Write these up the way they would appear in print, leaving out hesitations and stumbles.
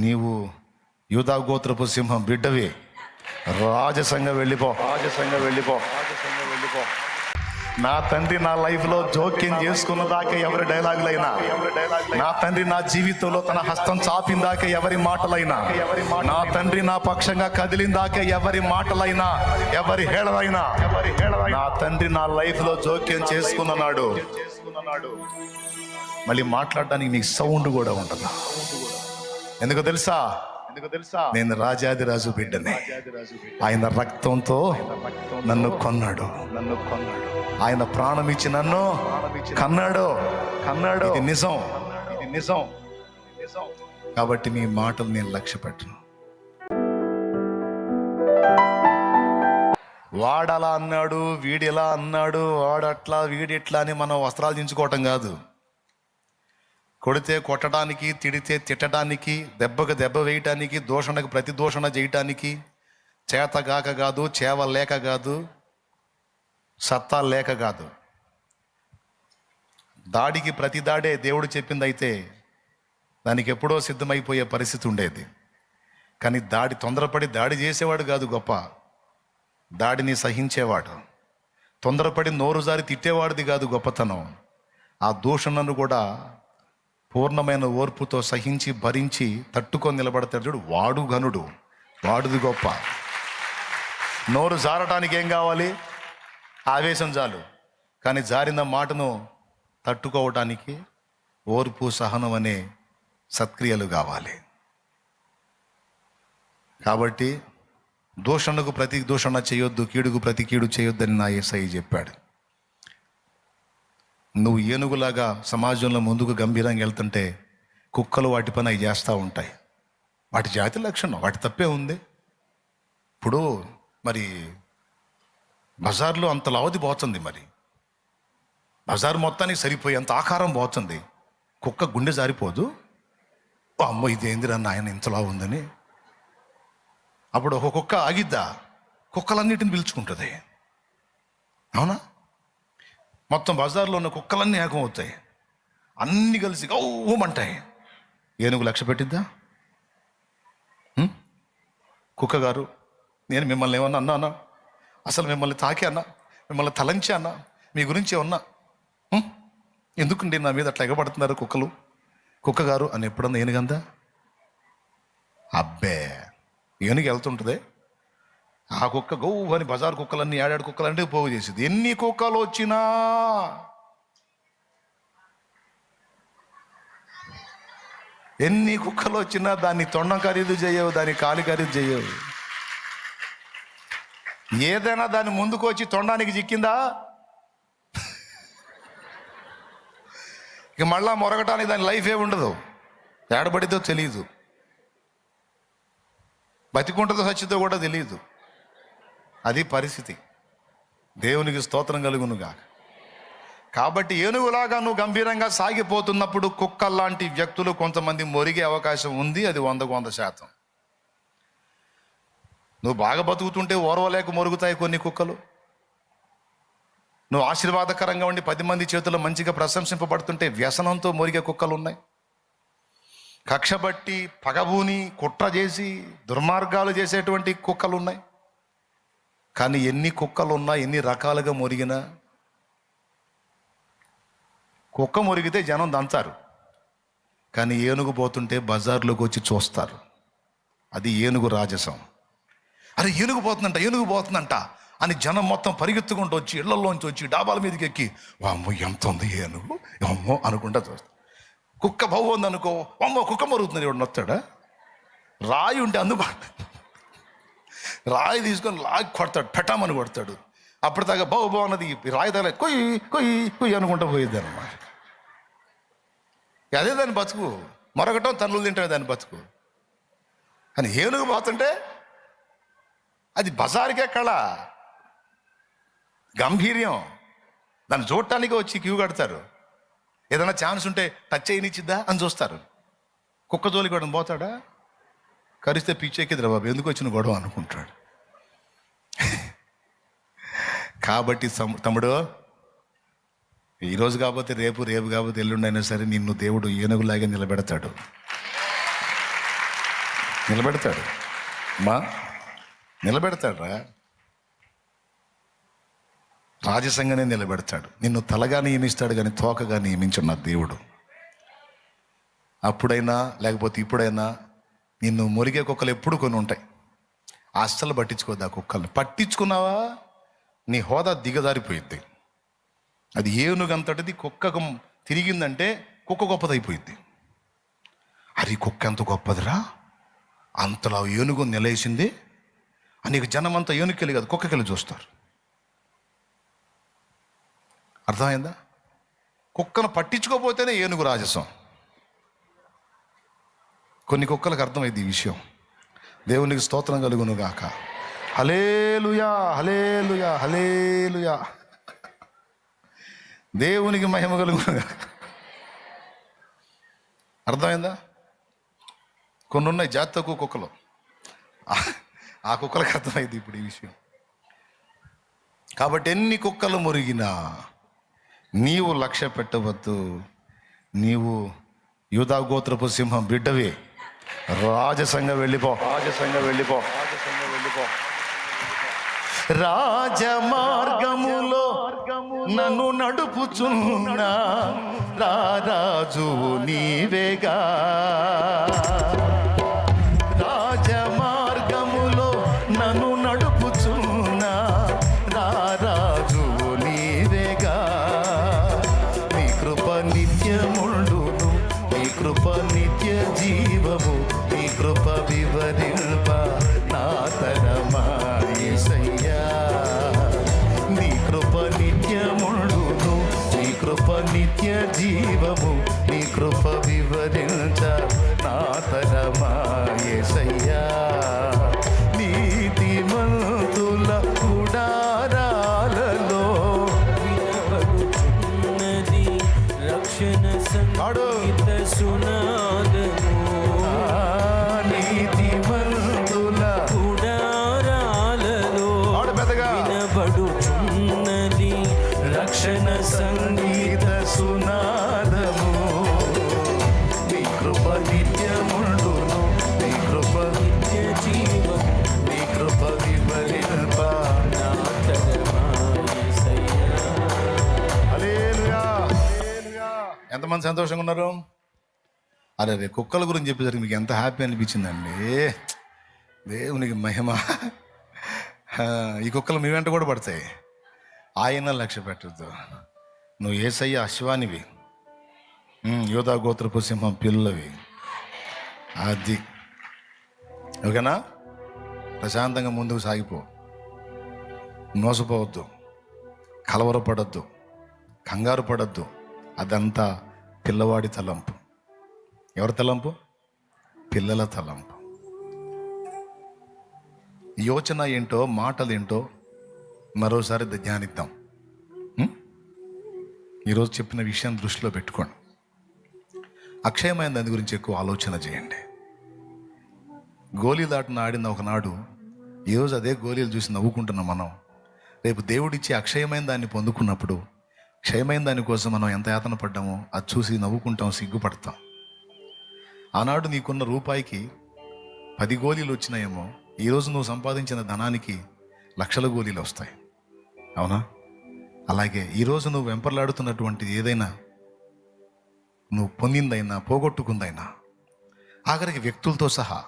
నీవు యూదా గోత్రపు సింహం బిడ్డవి, రాజసంగా వెళ్ళిపో. నా తండ్రి నా లైఫ్లో జోక్యం చేసుకున్న దాకా ఎవరి డైలాగులైనా, నా తండ్రి నా జీవితంలో తన హస్తం చాపిన దాకా ఎవరి మాటలైనా, నా తండ్రి నా పక్షంగా కదిలిన దాకా ఎవరి మాటలైనా, ఎవరి హేళనైనా, నా తండ్రి నా లైఫ్లో జోక్యం చేసుకున్నాడు. మళ్ళీ మాట్లాడడానికి నీకు సౌండ్ కూడా ఉంటుంది. ఎందుకు తెలుసా? నేను రాజాదిరాజు బిడ్డని. ఆయన రక్తంతో నన్ను కొన్నాడు. ఆయన ప్రాణం ఇచ్చి నన్ను కన్నాడు. ఇది నిజం. కాబట్టి మీ మాటలు నేను లక్ష్య పెట్టను. వాడలా అన్నాడు, వీడిలా అన్నాడు, వాడట్లా వీడిట్లా అని మనం వస్త్రాలు దించుకోవటం కాదు. కొడితే కొట్టడానికి, తిడితే తిట్టడానికి, దెబ్బకు దెబ్బ వేయటానికి, దూషణకు ప్రతి దూషణ చేయటానికి, చేతగాక కాదు, చేవ లేక కాదు, సత్తా లేక కాదు. దాడికి ప్రతి దాడే దేవుడు చెప్పింది అయితే దానికి ఎప్పుడో సిద్ధమైపోయే పరిస్థితి ఉండేది. కానీ తొందరపడి దాడి చేసేవాడు కాదు గొప్ప, దాడిని సహించేవాడు. తొందరపడి నోరు జారి తిట్టేవాడిది కాదు గొప్పతనం. ఆ దూషణను కూడా పూర్ణమైన ఓర్పుతో సహించి భరించి తట్టుకొని నిలబడతాడు చూడు, వాడు ఘనుడు, వాడుది గొప్ప. నోరు జారటానికి ఏం కావాలి? ఆవేశం చాలు. కానీ జారిన మాటను తట్టుకోవటానికి ఓర్పు, సహనం అనే సత్క్రియలు కావాలి. కాబట్టి దూషణకు ప్రతి దూషణ చేయొద్దు, కీడుకు ప్రతి కీడు చేయొద్దని నా యేసయ్య చెప్పాడు. నువ్వు ఏనుగులాగా సమాజంలో ముందుకు గంభీరంగా వెళ్తుంటే కుక్కలు వాటి పని అవి చేస్తూ ఉంటాయి. వాటి జాతి లక్షణం, వాటి తప్పే ఉంది. ఇప్పుడు మరి బజార్లో అంత లావది పోతుంది, మరి బజార్ మొత్తానికి సరిపోయి అంత ఆకారం పోతుంది. కుక్క గుండె జారిపోదు, అమ్మో ఇదేందిరా నాయన ఇంతలా ఉందని. అప్పుడు ఒక కుక్క ఆగిద్దా? కుక్కలన్నిటిని పిలుచుకుంటుంది. అవునా? మొత్తం బజార్లో ఉన్న కుక్కలన్నీ ఏకం అవుతాయి, అన్నీ కలిసి గౌమంటాయి. ఏనుగు లక్ష్య పెట్టిద్దా? కుక్క గారు, నేను మిమ్మల్ని ఏమన్నా అన్నా? అసలు మిమ్మల్ని తాకి అన్నా? మిమ్మల్ని తలంచి అన్నా? మీ గురించి ఏమన్నా? ఎందుకండి నా మీద అట్లా ఎగబడుతున్నారు కుక్కలు? కుక్క గారు అని ఎప్పుడన్నా ఏనుగందా? అబ్బే, ఏనుగు వెళ్తుంటుంది, ఆ కుక్క గౌ అని బజార్ కుక్కలన్నీ, ఏడాడు కుక్కలంటే పోగు చేసేది. ఎన్ని కుక్కలు వచ్చినా, దాన్ని తొండం ఖరీదు చేయవు, దాని కాలి ఖరీదు చేయవు. ఏదైనా దాన్ని ముందుకు వచ్చి తొండానికి చిక్కిందా ఇక మళ్ళా మొరగటానికి దాని లైఫ్ ఏ ఉండదు. ఏడబడితో తెలియదు, బతికుంటుందో సచ్చితో కూడా తెలియదు. అది పరిస్థితి. దేవునికి స్తోత్రం కలుగునుగా. కాబట్టి ఏనుగులాగా నువ్వు గంభీరంగా సాగిపోతున్నప్పుడు కుక్కల్లాంటి వ్యక్తులు కొంతమంది మొరిగే అవకాశం ఉంది. అది 100%. నువ్వు బాగా బతుకుతుంటే ఓర్వలేక మొరుగుతాయి కొన్ని కుక్కలు. నువ్వు ఆశీర్వాదకరంగా ఉండి 10 మంది చేతుల్లో మంచిగా ప్రశంసింపబడుతుంటే వ్యసనంతో మొరిగే కుక్కలు ఉన్నాయి. కక్షబట్టి, పగబూని, కుట్ర చేసి దుర్మార్గాలు చేసేటువంటి కుక్కలు ఉన్నాయి. కానీ ఎన్ని కుక్కలు ఉన్నా, ఎన్ని రకాలుగా మొరిగినా, కుక్క మొరిగితే జనం దంచారు, కానీ ఏనుగు పోతుంటే బజార్లోకి వచ్చి చూస్తారు. అది ఏనుగు రాజసం. అరే ఏనుగు పోతుందంట అని జనం మొత్తం పరిగెత్తుకుంటూ వచ్చి, ఇళ్లలోంచి వచ్చి, డాబాల మీదకి ఎక్కి, వామ్మో ఎంత ఉంది ఏనుగు, అమ్మో అనుకుంటా చూస్తారు. కుక్క బాగుంది అనుకో, అమ్మో కుక్క మొరుగుతుంది, ఎవడు నొత్తాడా? రాయి ఉంటే రాయి తీసుకొని లాగి కొడతాడు, పెట్టామని కొడతాడు. అప్పటిదాకా బాగున్నది రాయి తగల కొయ్యి కొయ్యి కొయ్యి అనుకుంటూ పోయేది అన్నమాట. అదే దాని బతుకు. మరొకటం తన్నులు తింటే దాని బతుకు. అని ఏనుగు పోతుంటే అది బజారుకే కళ, గంభీర్యం. దాన్ని చూడటానికి వచ్చి క్యూ కడతారు. ఏదైనా ఛాన్స్ ఉంటే టచ్ చేయనిచ్చిద్దా అని చూస్తారు. కుక్క జోలికి కూడా పోతాడా? కరిస్తే పిచ్చెక్కిద్రా బాబు, ఎందుకు వచ్చిన గొడవ అనుకుంటాడు. కాబట్టి తమ్ముడు, ఈరోజు కాకపోతే రేపు, రేపు కాకపోతే ఎల్లుండి అయినా సరే నిన్ను దేవుడు ఏనుగులాగే నిలబెడతాడు. నిలబెడతాడు మా నిలబెడతాడురా. రాజసంగానే నిలబెడతాడు. నిన్ను తలగా నియమిస్తాడు కానీ తోకగా నియమించున్న దేవుడు. అప్పుడైనా లేకపోతే ఇప్పుడైనా నిన్ను మురిగే కుక్కలు ఎప్పుడు కొన్ని ఉంటాయి. అస్సలు పట్టించుకోద్దు ఆ కుక్కల్ని. పట్టించుకున్నావా నీ హోదా దిగజారిపోయిద్ది. అది ఏనుగంతటిది కుక్కకు తిరిగిందంటే కుక్క గొప్పదైపోయిద్ది. అది కుక్క ఎంత గొప్పదిరా, అంతలా ఏనుగు నిలేసింది అనేక జనమంతా ఏనుకెళ్ళి కాదు కుక్కకెళ్ళి చూస్తారు. అర్థమైందా? కుక్కను పట్టించుకోపోతేనే ఏనుగు రాజసం. కొన్ని కుక్కలకు అర్థమైంది ఈ విషయం. దేవునికి స్తోత్రం కలుగును గాక. హల్లెలూయా, హల్లెలూయా, హల్లెలూయా. దేవునికి మహిమ కలుగును గాక. అర్థమైందా? కొన్ని ఉన్నాయి జాతి తక్కువ కుక్కలు. ఆ కుక్కలకు అర్థమైంది ఇప్పుడు ఈ విషయం. కాబట్టి ఎన్ని కుక్కలు మురిగినా నీవు లక్ష్య పెట్టవద్దు. నీవు యూదా గోత్రపు సింహం బిడ్డవే. రాజసంగా వెళ్ళిపో, రాజసంగా వెళ్ళిపో, రాజసంగా వెళ్ళిపో. రాజమార్గములో నన్ను నడుపుచున్న రాజు నీవేగా. రాజమార్గములో నన్ను నడుపుచున్న రాజు నీవేగా. నీ కృప నిత్యముండును, నీ కృప నిత్య జీవము, నీ కృప వివరింప నా తరమా యేసయ్యా. నీ కృప నిత్యముండును, నీ కృప నిత్య జీవము, నీ కృప వివరించ నా తరమా యేసయ్యా. నీతిమంతుల గుడారాలలో వినబడుచున్నది రక్షణ సంగీత సునాదము. నీతిమంతుల గుడారాలలో వినబడుచున్నది రక్షణ సంగీత సునాదము. నీ కృప నిత్యముండును, నీ కృప నిత్య జీవం నీ కృప వివరింప నా తరమా యేసయ్యా. హల్లెలూయా, హల్లెలూయా. ఎంతమంది సంతోషంగా ఉన్నారు? అరే రే కుక్కల గురించి చెప్పేసరికి మీకు ఎంత హ్యాపీ అనిపించిందండి. దేవునికి మహిమ. ఈ కుక్కలు మీ వెంట కూడా పడతాయి. ఆయన లక్ష్య పెట్టద్దు. నువ్వు యేసయ్య అశ్వానివి, యోధా గోత్రపు సింహం పిల్లవి. అది ఓకేనా? ప్రశాంతంగా ముందుకు సాగిపో. మోసపోవద్దు, కలవరపడద్దు, కంగారు పడద్దు. అదంతా పిల్లవాడి తలంపు. ఎవరి తలంపు? పిల్లల తలంపు. యోచన ఏంటో, మాటలు ఏంటో మరోసారి ధ్యానిద్దాం. ఈరోజు చెప్పిన విషయం దృష్టిలో పెట్టుకోండి. అక్షయమైన దాని గురించి ఎక్కువ ఆలోచన చేయండి. గోళీలాటను ఆడిన ఒకనాడు ఈరోజు అదే గోళీలు చూసి నవ్వుకుంటున్నాం మనం. రేపు దేవుడిచ్చి అక్షయమైన దాన్ని పొందుకున్నప్పుడు క్షయమైన దానికోసం మనం ఎంత యాతన పడ్డామో అది చూసి నవ్వుకుంటాం, సిగ్గుపడతాం. ఆనాడు నీకున్న రూపాయికి 10 గోళీలు వచ్చినాయేమో, ఈరోజు నువ్వు సంపాదించిన ధనానికి లక్షల గోళీలు వస్తాయి. అవునా? అలాగే ఈరోజు నువ్వు వెంపర్లాడుతున్నటువంటి ఏదైనా, నువ్వు పొందిందైనా పోగొట్టుకుందైనా, ఆఖరికి వ్యక్తులతో సహా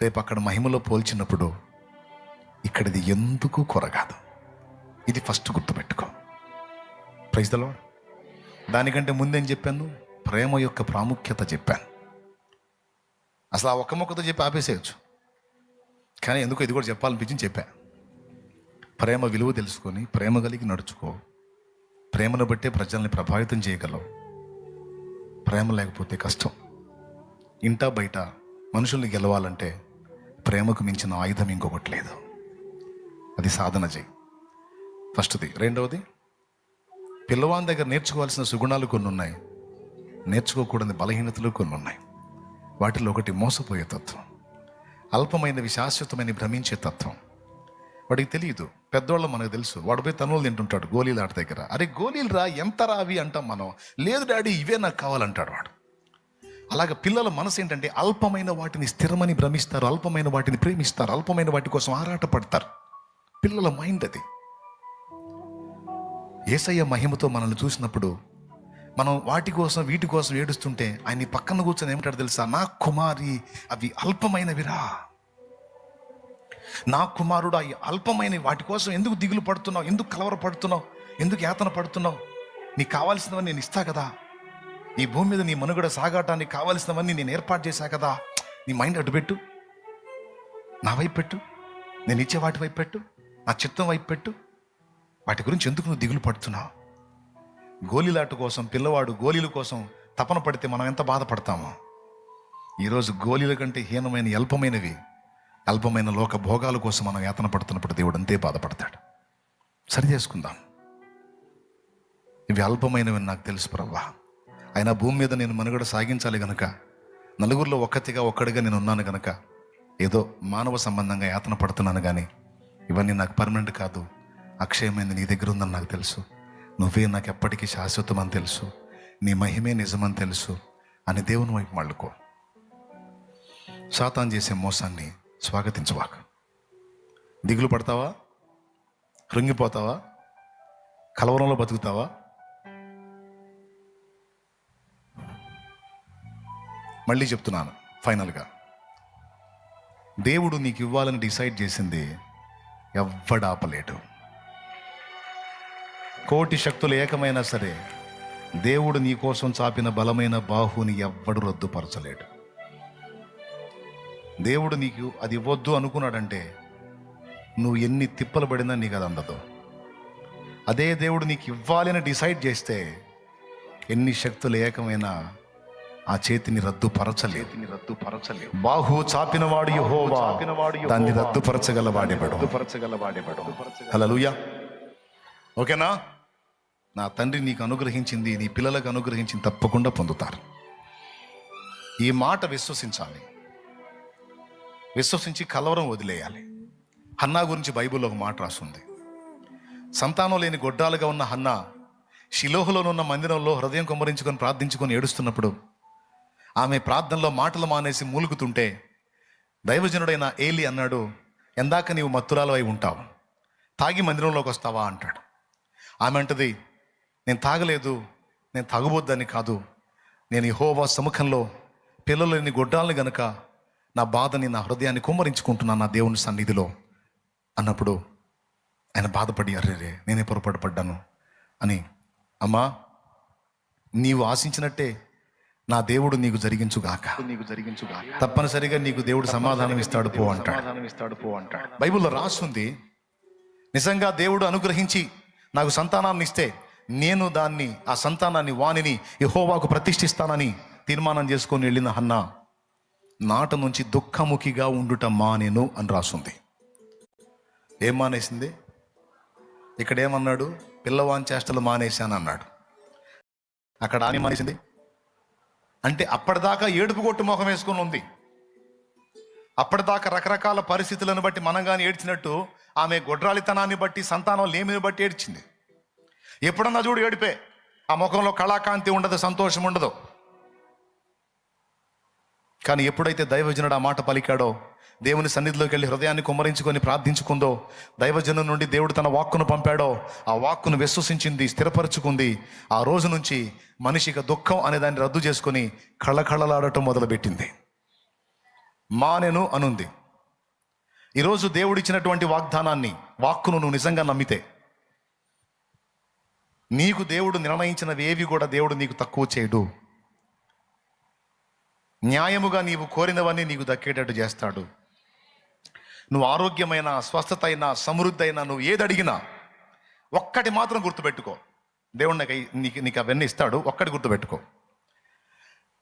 రేపు అక్కడ మహిమలో పోల్చినప్పుడు ఇక్కడిది ఎందుకు కొరగాదు. ఇది ఫస్ట్ గుర్తుపెట్టుకో. Praise the Lord. దానికంటే ముందేం చెప్పాను? ప్రేమ యొక్క ప్రాముఖ్యత చెప్పాను. అసలు ఆ ఒక్క మొక్కతో చెప్పి ఆపేసేయచ్చు, కానీ ఎందుకో ఇది కూడా చెప్పాలనిపించింది చెప్పా. ప్రేమ విలువ తెలుసుకొని ప్రేమ కలిగి నడుచుకో. ప్రేమను బట్టే ప్రజల్ని ప్రభావితం చేయగలవు. ప్రేమ లేకపోతే కష్టం. ఇంటా బయట మనుషుల్ని గెలవాలంటే ప్రేమకు మించిన ఆయుధం ఇంకొకటి లేదు. అది సాధన చేయి. ఫస్ట్ది. రెండవది, పిల్లవాని దగ్గర నేర్చుకోవాల్సిన సుగుణాలు కొన్ని ఉన్నాయి, నేర్చుకోకూడని బలహీనతలు కొన్ని ఉన్నాయి. వాటిలో ఒకటి మోసపోయే తత్వం, అల్పమైనవి శాశ్వతమైన భ్రమించే తత్వం. వాడికి తెలియదు. పెద్దవాళ్ళం మనకు తెలుసు. వాడు పోయి తనువులు తింటుంటాడు గోళీలు ఆట దగ్గర. అరే గోళీలు రా, ఎంత రా అవి అంటాం మనం. లేదు డాడీ ఇవే నాకు కావాలంటాడు వాడు. అలాగే పిల్లల మనసు ఏంటంటే అల్పమైన వాటిని స్థిరమని భ్రమిస్తారు, అల్పమైన వాటిని ప్రేమిస్తారు, అల్పమైన వాటి కోసం ఆరాటపడతారు. పిల్లల మైండ్ అది. యేసయ్య మహిమతో మనల్ని చూసినప్పుడు మనం వాటి కోసం వీటి కోసం ఏడుస్తుంటే ఆయన పక్కన కూర్చొని ఏమంటాడు తెలుసా? నా కుమారి, అవి అల్పమైనవిరా. నా కుమారుడు, అవి అల్పమైనవి, వాటి కోసం ఎందుకు దిగులు పడుతున్నావు, ఎందుకు కలవర పడుతున్నావు, ఎందుకు యాతన పడుతున్నావు? నీకు కావాల్సినవన్నీ నేను ఇస్తా కదా, ఈ భూమి మీద నీ మనుగడ సాగాటానికి కావాల్సినవన్నీ నేను ఏర్పాటు చేశా కదా. నీ మైండ్ అటు పెట్టు, నా వైపు పెట్టు, నేను ఇచ్చే వాటి వైపు పెట్టు, నా చిత్తం వైపు పెట్టు. వాటి గురించి ఎందుకు నువ్వు దిగులు పడుతున్నావు? గోళీలాట కోసం పిల్లవాడు గోళీల కోసం తపన పడితే మనం ఎంత బాధపడతామో, ఈరోజు గోళీల కంటే హీనమైన అల్పమైన లోక భోగాల కోసం మనం యాతన పడుతున్నప్పుడు దేవుడు అంతే బాధపడతాడు. సరి చేసుకుందాం. ఇవి అల్పమైనవి నాకు తెలుసు ప్రభువా, అయినా భూమి మీద నేను మనుగడ సాగించాలి గనక, నలుగురిలో ఒక్కడిగా నేను ఉన్నాను గనక ఏదో మానవ సంబంధంగా యాతన పడుతున్నాను, కానీ ఇవన్నీ నాకు పర్మనెంట్ కాదు, అక్షయమైంది నీ దగ్గర ఉందని నాకు తెలుసు. నువ్వే నాకు ఎప్పటికీ శాశ్వతం అని తెలుసు, నీ మహిమే నిజమని తెలుసు అని దేవుని వైపు మళ్ళుకో. సాతాను చేసే మోసాన్ని స్వాగతించవాక. దిగులు పడతావా, కృంగిపోతావా, కలవరంలో బతుకుతావా? మళ్ళీ చెప్తున్నాను ఫైనల్గా, దేవుడు నీకు ఇవ్వాలని డిసైడ్ చేసింది ఎవ్వడు ఆపలేడు. కోటి శక్తులు ఏకమైనా సరే దేవుడు నీ కోసం చాపిన బలమైన బాహుని ఎవ్వడు రద్దుపరచలేడు. దేవుడు నీకు అది ఇవ్వద్దు అనుకున్నాడంటే నువ్వు ఎన్ని తిప్పలు పడినా నీకు అది అందదు. అదే దేవుడు నీకు ఇవ్వాలని డిసైడ్ చేస్తే ఎన్ని శక్తులు ఏకమైనా ఆ చేతిని రద్దుపరచలేదు. బాహు చాపినవాడు యెహోవా, దాన్ని రద్దుపరచగలవాడెవడు. హల్లెలూయా. ఓకేనా? నా తండ్రి నీకు అనుగ్రహించింది నీ పిల్లలకు అనుగ్రహించింది తప్పకుండా పొందుతారు. ఈ మాట విశ్వసించాలి, విశ్వసించి కలవరం వదిలేయాలి. హన్నా గురించి బైబిల్లో ఒక మాట రాస్తుంది. సంతానం లేని గొడ్డాలుగా ఉన్న హన్నా షిలోహులోనున్న మందిరంలో హృదయం కుమ్మరించుకొని ప్రార్థించుకొని ఏడుస్తున్నప్పుడు ఆమె ప్రార్థనలో మాటలు మానేసి మూలుగుతుంటే దైవజనుడైన ఏలి అన్నాడు, ఎందాక నీవు మత్తురాలు అయి ఉంటావు, తాగి మందిరంలోకి వస్తావా అంటాడు. ఆమె అంటది, నేను తాగలేదు, నేను తాగబోద్దని కాదు, నేను యెహోవా సముఖంలో పిల్లలు లేని గొడ్డాలను గనక నా బాధని నా హృదయాన్ని కుమ్మరించుకుంటున్నాను నా దేవుని సన్నిధిలో అన్నప్పుడు ఆయన బాధపడి, అర్రే నేనే పొరపాటు పడ్డాను అని, అమ్మా నీవు ఆశించినట్టే నా దేవుడు నీకు జరిగించుగాక, తప్పనిసరిగా నీకు దేవుడు సమాధానం ఇస్తాడు పో అంటాడు. బైబిల్లో రాస్తుంది, నిజంగా దేవుడు అనుగ్రహించి నాకు సంతానాన్ని ఇస్తే నేను ఆ సంతానాన్ని వాణిని యెహోవాకు ప్రతిష్ఠిస్తానని తీర్మానం చేసుకొని వెళ్ళిన హన్నా నాట నుంచి దుఃఖముఖిగా ఉండుట మానేను అని రాస్తుంది. ఏం మానేసింది? ఇక్కడ ఏమన్నాడు? పిల్లవాని చేష్టలు మానేశాను అన్నాడు. అక్కడ ఆమె మానేసింది అంటే అప్పటిదాకా ఏడుపు కొట్టు మొహం వేసుకొని ఉంది. అప్పటిదాకా రకరకాల పరిస్థితులను బట్టి మనం కానీ ఏడ్చినట్టు ఆమె గొడ్రాలితనాన్ని బట్టి సంతానం లేమిని బట్టి ఏడ్చింది. ఎప్పుడన్నా చూడు ఏడిపే, ఆ ముఖంలో కళాకాంతి ఉండదు, సంతోషం ఉండదు. కానీ ఎప్పుడైతే దైవజనుడు ఆ మాట పలికాడో, దేవుని సన్నిధిలోకి వెళ్ళి హృదయాన్ని కుమ్మరించుకొని ప్రార్థించుకుందో, దైవజను నుండి దేవుడు తన వాక్కును పంపాడో, ఆ వాక్కును విశ్వసించింది, స్థిరపరచుకుంది. ఆ రోజు నుంచి మనిషికి దుఃఖం అనే దాన్ని రద్దు చేసుకొని కళ్ళకళ్ళలాడటం మొదలుపెట్టింది. మానెను అనుంది. ఈరోజు దేవుడిచ్చినటువంటి వాక్కును నువ్వు నిజంగా నమ్మితే, నీకు దేవుడు నిర్ణయించినవి ఏవి కూడా దేవుడు నీకు తక్కువ చేయడు. న్యాయముగా నీవు కోరినవన్నీ నీకు దక్కేటట్టు చేస్తాడు. నువ్వు ఆరోగ్యమైన, స్వస్థత అయినా, సమృద్ధి అయినా, నువ్వు ఏది అడిగినా ఒక్కటి మాత్రం గుర్తుపెట్టుకో, దేవుడు నీకు అవన్నీ ఇస్తాడు. ఒక్కటి గుర్తుపెట్టుకో,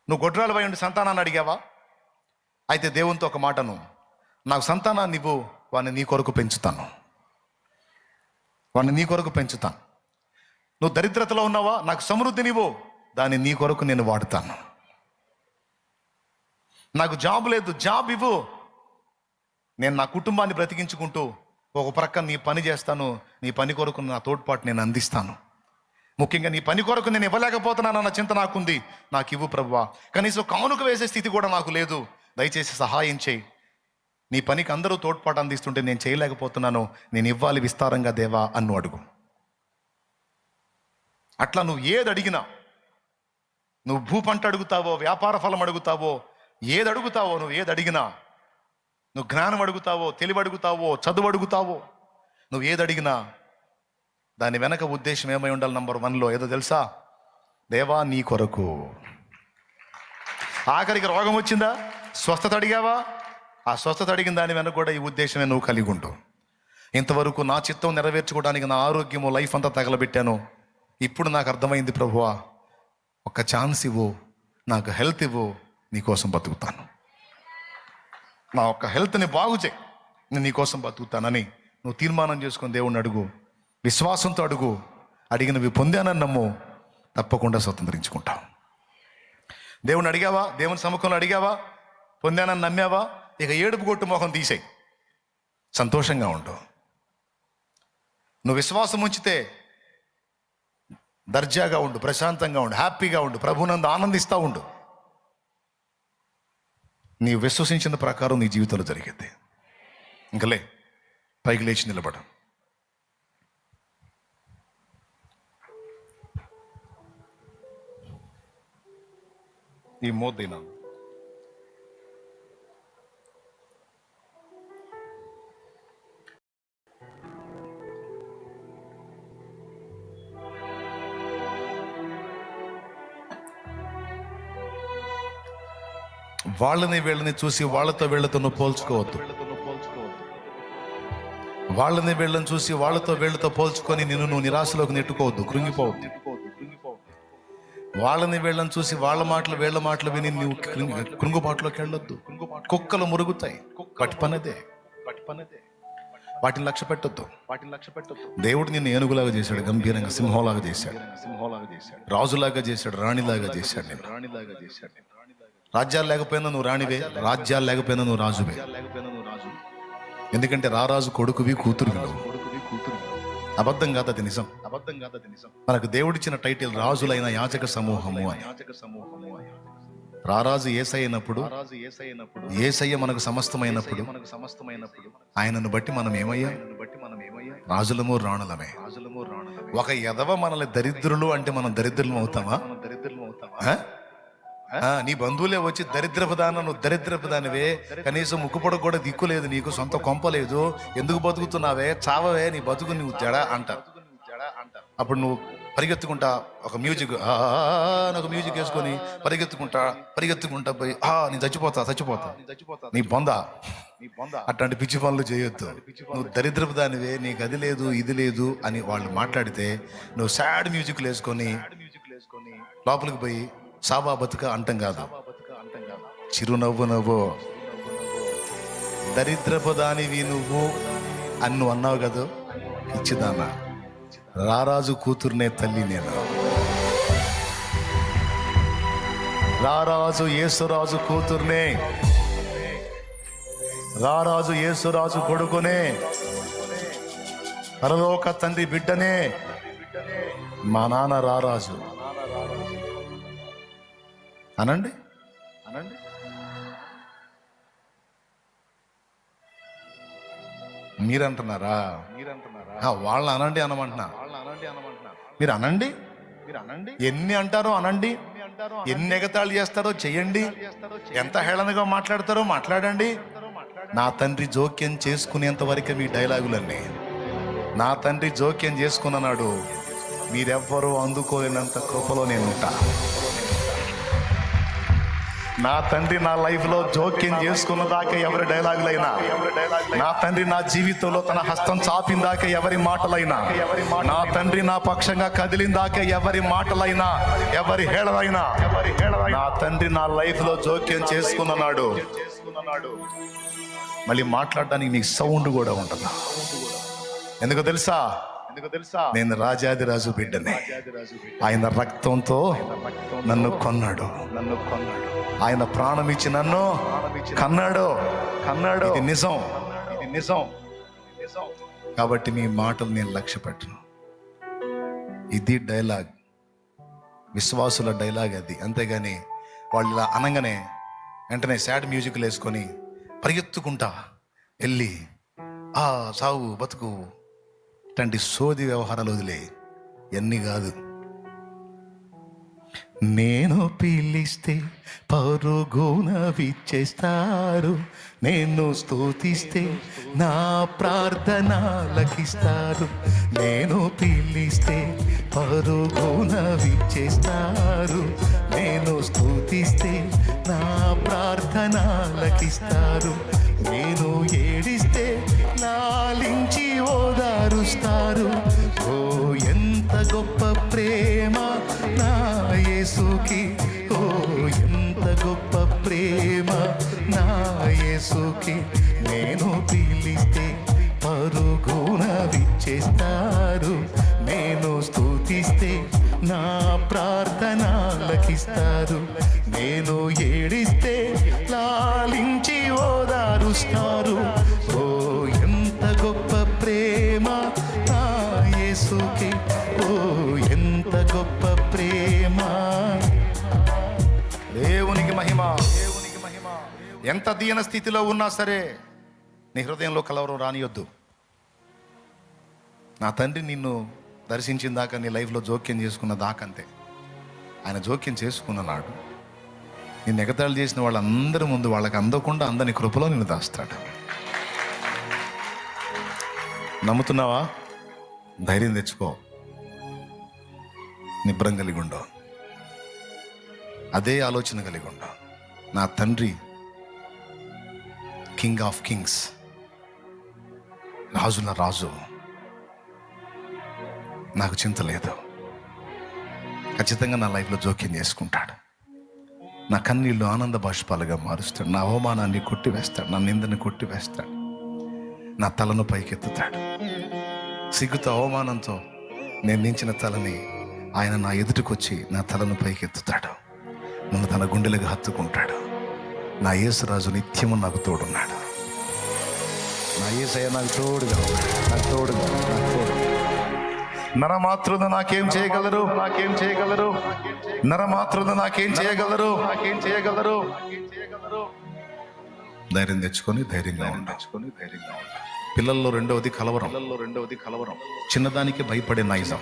నువ్వు గొడ్రాలు అయి ఉండి సంతానాన్ని అడిగావా? అయితే దేవునితో ఒక మాటను, నాకు సంతానాన్ని ఇవ్వు, వాడిని నీ కొరకు పెంచుతాను. నువ్వు దరిద్రతలో ఉన్నావా? నాకు సమృద్ధినివ్వు, దాన్ని నీ కొరకు నేను వాడుతాను. నాకు జాబ్ లేదు, జాబ్ ఇవ్వు, నేను నా కుటుంబాన్ని బ్రతికించుకుంటూ ఒక ప్రక్క నీ పని చేస్తాను, నీ పని కొరకు నా తోడ్పాటు నేను అందిస్తాను. ముఖ్యంగా నీ పని కొరకు నేను ఇవ్వలేకపోతున్నానన్న చింత నాకుంది. నాకు ఇవ్వు ప్రభువా. కనీసం కానుక వేసే స్థితి కూడా నాకు లేదు. దయచేసి సహాయం చేయి. నీ పనికి అందరూ తోడ్పాటు అందిస్తుంటే నేను చేయలేకపోతున్నాను, నేను ఇవ్వాలి విస్తారంగా దేవా అన్ను అడుగు. అట్లా నువ్వు ఏది అడిగినా, నువ్వు భూ పంట అడుగుతావో, వ్యాపార ఫలం అడుగుతావో, ఏది అడుగుతావో, నువ్వు ఏది అడిగినా, నువ్వు జ్ఞానం అడుగుతావో, తెలివి అడుగుతావో, చదువు అడుగుతావో, నువ్వు ఏది అడిగినా దాని వెనక ఉద్దేశం ఏమై ఉండాలి? నంబర్ 1లో ఏదో తెలుసా? దేవా నీ కొరకు. ఆఖరికి రోగం వచ్చిందా, స్వస్థత అడిగావా? ఆ స్వస్థత అడిగిన దాని వెనక కూడా ఈ ఉద్దేశమే నువ్వు కలిగి ఉంటావు. ఇంతవరకు నా చిత్తం నెరవేర్చుకోవడానికి నా ఆరోగ్యము, లైఫ్ అంతా తగలబెట్టాను. ఇప్పుడు నాకు అర్థమైంది ప్రభువా, ఒక్క ఛాన్స్ ఇవ్వు, నాకు హెల్త్ ఇవ్వు, నీకోసం బతుకుతాను. నా ఒక్క హెల్త్ని బాగు చేయి, నేను నీకోసం బతుకుతానని నువ్వు తీర్మానం చేసుకొని దేవుణ్ణి అడుగు. విశ్వాసంతో అడుగు. అడిగినవి పొందానని నమ్ము, తప్పకుండా స్వతంత్రించుకుంటావు. దేవుని అడిగావా, దేవుని సముఖంలో అడిగావా, పొందానని నమ్మావా, ఇక ఏడుపు కొట్టు మొహం తీసేయి, సంతోషంగా ఉండు. నువ్వు విశ్వాసం ఉంచితే దర్జాగా ఉండు, ప్రశాంతంగా ఉండు, హ్యాపీగా ఉండు, ప్రభునందు ఆనందిస్తూ ఉండు. నీ విశ్వసించిన ప్రకారం నీ జీవితంలో జరిగింది. ఇంకలే పైకి లేచి నిలబడ. ఈ మోదైనా వాళ్ళని వీళ్ళని చూసి వాళ్ళతో వీళ్ళతో నువ్వు పోల్చుకోవద్దు. వాళ్ళని వీళ్ళని చూసి వాళ్ళతో వీళ్ళతో పోల్చుకొని నిన్ను నువ్వు నిరాశలోకి నెట్టుకోవద్దు, కృంగిపోవద్దు. వాళ్ళని వీళ్ళని చూసి వాళ్ళ మాటలు వీళ్ళ మాటలు విని నువ్వు కృంగుబాటులోకి వెళ్ళొద్దు. కుక్కలు మురుగుతాయి, వాటి పనదే. వాటిని లక్ష్య పెట్టొద్దు. దేవుడు నిన్ను ఏనుగులాగా చేశాడు, గంభీరంగా సింహంలాగా చేశాడు, రాజులాగా చేశాడు, రాణిలాగా చేశాడు. నేను రాజ్యాలు లేకపోయినా నువ్వు రాణివే, రాజ్యాలు లేకపోయినా నువ్వు రాజువే. ఎందుకంటే రారాజు కొడుకువి, కూతురువి నువ్వు. అబద్ధం కాదు, అది నిజం. మనకు దేవుడిచ్చిన టైటిల్ రాజులైన యాజక సమూహము అని. రారాజు యేసయ్య అయినప్పుడు, యేసయ్య మనకు సమస్తమైనప్పుడు, ఆయనను బట్టి మనం ఏమయ్యా? రాజులము రాణులమే. ఒక ఎదవ మనల్ని దరిద్రులు అంటే మనం దరిద్రులం అవుతామా? నీ బంధువులే వచ్చి దరిద్రపు దాన, నువ్వు దరిద్రపు దానివే, కనీసం ముక్కుపొడ కూడా దిక్కు లేదు, నీకు సొంత కొంప లేదు, ఎందుకు బతుకుతున్నావే, చావవే, నీ బతుకు నువ్వు జడ అంటారు. అప్పుడు నువ్వు పరిగెత్తుకుంటా ఒక మ్యూజిక్ వేసుకొని పరిగెత్తుకుంటా పోయి నేను చచ్చిపోతా నీ బొంద. అట్లాంటి పిచ్చి పనులు చేయొద్దు. నువ్వు దరిద్రపు దానివే, నీకు అది లేదు ఇది లేదు అని వాళ్ళు మాట్లాడితే నువ్వు సాడ్ మ్యూజిక్లు వేసుకొని లోపలికి పోయి సాబా బతుక అంటం కాదు, చిరునవ్వు నవ్వు. దరిద్రపు దానివి నువ్వు అని నువ్వు అన్నావు కదా, ఇచ్చిదానా, రారాజు కూతుర్నే తల్లి నేను. రారాజు యేసురాజు కూతుర్నే, రారాజు యేసురాజు కొడుకునే, పరలోక తండ్రి బిడ్డనే. మా నాన్న రారాజు అనండి. మీరంటున్నారా? వాళ్ళు అనండి అనమంటున్నా. మీరు అనండి. ఎన్ని అంటారో అనండి, ఎన్ని ఎగతాళి చేస్తారో చెయ్యండి, ఎంత హేళనగా మాట్లాడతారో మాట్లాడండి. నా తండ్రి జోక్యం చేసుకునేంత వరకే మీ డైలాగులన్నీ. నా తండ్రి జోక్యం చేసుకున్నాడు, మీరెవ్వరూ అందుకోలేనంత కృపలో నేను ఉంటా. నా తండ్రి నా లైఫ్ లో జోక్యం చేసుకున్న దాకా ఎవరి డైలాగులైనా, నా తండ్రి నా జీవితంలో తన హస్తం చాపిన దాకా ఎవరి మాటలైనా, నా తండ్రి నా పక్షంగా కదిలిన దాకా ఎవరి మాటలైనా, ఎవరి హేళనైనా, నా తండ్రి నా లైఫ్ లో జోక్యం చేసుకున్నాడు. మళ్ళీ మాట్లాడడానికి నీకు సౌండ్ కూడా ఉంటుంది. ఎందుకు తెలుసా? నేను రాజాదిరాజు బిడ్డని. ఆయన రక్తంతో నన్ను కొన్నాడు, ఆయన ప్రాణం ఇచ్చి నన్ను కన్నాడు. ఇది నిజం. కాబట్టి మీ మాటలు నేను లక్ష్య పెట్టను. ఇది డైలాగ్, విశ్వాసుల డైలాగ్ అది. అంతేగాని వాళ్ళు ఇలా అనగానే వెంటనే సాడ్ మ్యూజిక్లు వేసుకొని పరిగెత్తుకుంటా వెళ్ళి ఆ సావు బతుకు ఇట్లాంటి సోది వ్యవహారాలు వదిలే, ఎన్ని కాదు. నేను పిలిస్తే పరుగున విచ్చేస్తారు, నేను స్తుతిస్తే నా ప్రార్థన లకిస్తారు. నేను పిలిస్తే పరుగున విచ్చేస్తారు, నేను స్తుతిస్తే నా ప్రార్థన లకిస్తారు. నేను ఏడిస్తే లాలించి ఓదారుస్తారు. ఓ ఎంత గొప్ప ప్రేమ నా యేసుకి, ఓ ఎంత గొప్ప ప్రేమ నా యేసుకి. నేను పిలిస్తే పరుగున విచ్చేస్తారు, నేను స్తుతిస్తే నా ప్రార్థన లకిస్తారు. నేను ఏడిస్తే లాలించి ఓదారుస్తారు. ఓ ఎంత గొప్ప ప్రేమ నా యేసుకి, ఓ ఎంత గొప్ప ప్రేమ. దేవునికి మహిమ, దేవునికి మహిమ. ఎంత దీన స్థితిలో ఉన్నా సరే నీ హృదయంలో కలవరం రానియొద్దు. నా తండ్రి నిన్ను దర్శించిన దాకా, నీ లైఫ్లో జోక్యం చేసుకున్న దాకంతే. ఆయన జోక్యం చేసుకున్నాడు. నిన్ను ఎగతాళి చేసిన వాళ్ళందరి ముందు వాళ్ళకి అందకుండా అందని కృపలో నిన్ను దాస్తాడు. నమ్ముతున్నావా? ధైర్యం తెచ్చుకో, నిబ్రం కలిగి ఉండవు, అదే ఆలోచన కలిగి ఉండవు. నా తండ్రి కింగ్ ఆఫ్ కింగ్స్, రాజుల రాజు. నాకు చింత లేదు. ఖచ్చితంగా నా లైఫ్లో జోక్యం చేసుకుంటాడు. నా కన్నీళ్ళు ఆనంద బాష్పాలుగా మారుస్తాడు. నా అవమానాన్ని కొట్టివేస్తాడు, నా నిందని కొట్టివేస్తాడు. నా తలను పైకెత్తుతాడు. సిగ్గుతో అవమానంతో నేను నించిన తలని ఆయన నా ఎదుటికొచ్చి నా తలను పైకెత్తుతాడు. నన్ను తన గుండెలకు హత్తుకుంటాడు. నా యేసురాజు నిత్యము నాకు తోడున్నాడు. నా యేసయ్య నాకు తోడుగా ఉన్నాడు, నాకు తోడుగా, నాకు తోడుగా. నరమాతృలు నాకేం చేయగలరు, నాకేం చేయగలరు, నరమాతృలు నాకేం చేయగలరు, నాకేం చేయగలరు. ధైర్యం తెచ్చుకొని ధైర్యంగా ఉండాలి. పిల్లల్లో రెండవది కలవరం. చిన్నదానికి భయపడే నైజం,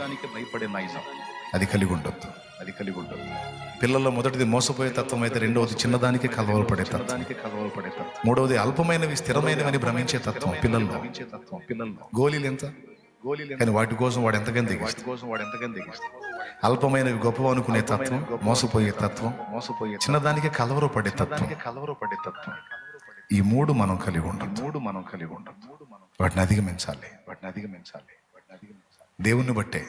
అది కలిగి ఉండొద్దు, అది కలిగి ఉండొద్దు. పిల్లల్లో మొదటిది మోసపోయే తత్వం అయితే, రెండవది చిన్నదానికి కలవరపడే తత్వం, మూడవది అల్పమైనవి స్థిరమైనవి భ్రమించే తత్వం. పిల్లల్లో గోళీలు ఎంత, కానీ వాటి కోసం వాడు ఎంతగానో దిగిస్తాడు. అల్పమైనవి గొప్ప అనుకునే తత్వం, మోసపోయే తత్వం, చిన్నదానికి కలవరపడే తత్వం. ఈ మూడు మనం కలిగి ఉండం. వాటిని అధిగమించాలి. దేవుణ్ణి బట్టే